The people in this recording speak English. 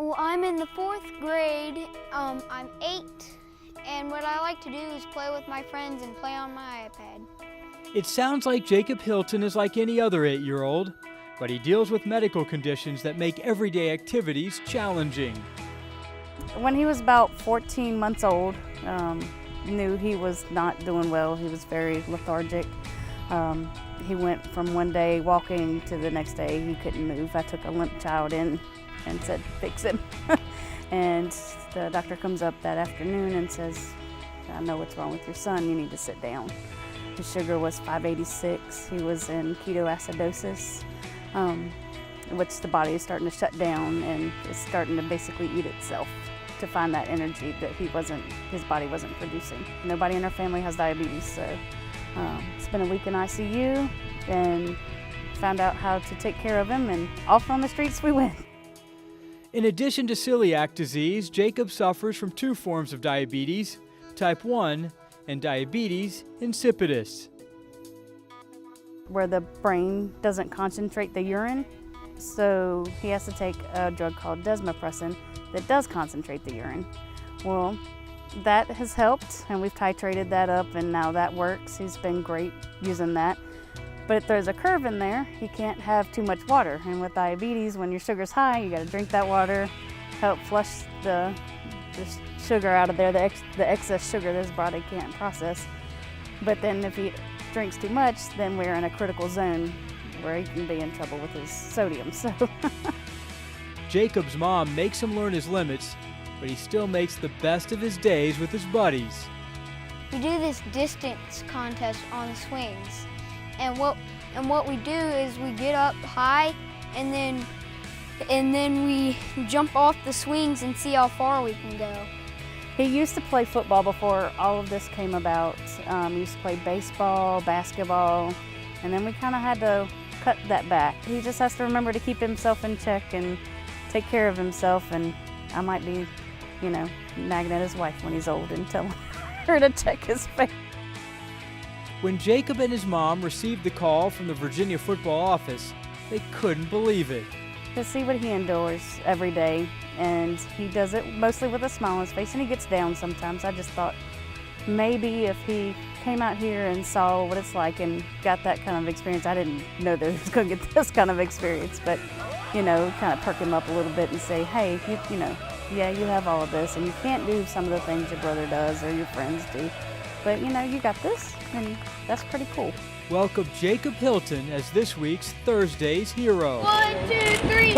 Well, I'm in the 4th grade. I'm 8, and what I like to do is play with my friends and play on my iPad. It sounds like Jacob Hilton is like any other 8-year-old, but he deals with medical conditions that make everyday activities challenging. When he was about 14 months old, knew he was not doing well. He was very lethargic. He went from one day walking to the next day he couldn't move. I took a limp child in and said, fix him. And the doctor comes up that afternoon and says, I know what's wrong with your son, you need to sit down. His sugar was 586. He was in ketoacidosis, which the body is starting to shut down and is starting to basically eat itself to find that energy that his body wasn't producing. Nobody in our family has diabetes, so it's been a week in ICU and found out how to take care of him, and off on the streets we went. In addition to celiac disease, Jacob suffers from 2 forms of diabetes, type 1 and diabetes insipidus, where the brain doesn't concentrate the urine, so he has to take a drug called desmopressin that does concentrate the urine. Well, that has helped, and we've titrated that up, and now that works. He's been great using that. But there's a curve in there. He can't have too much water, and with diabetes, when your sugar's high, you got to drink that water, help flush the sugar out of there, the excess sugar that his body can't process. But then if he drinks too much, then we're in a critical zone where he can be in trouble with his sodium. So Jacob's mom makes him learn his limits, but he still makes the best of his days with his buddies. We do this distance contest on the swings, and what we do is we get up high, and then we jump off the swings and see how far we can go. he used to play football before all of this came about. He used to play baseball, basketball, and then we kind of had to cut that back. He just has to remember to keep himself in check and take care of himself, and I might be, nagging at his wife when he's old and telling her to check his face. When Jacob and his mom received the call from the Virginia football office, they couldn't believe it. To see what he endures every day, and he does it mostly with a smile on his face, and he gets down sometimes. I just thought maybe if he came out here and saw what it's like and got that kind of experience, I didn't know that he was going to get this kind of experience, but kind of perk him up a little bit and say, hey, yeah, you have all of this, and you can't do some of the things your brother does or your friends do, but you got this, and that's pretty cool. Welcome Jacob Hilton as this week's Thursday's hero. 1, 2, 3.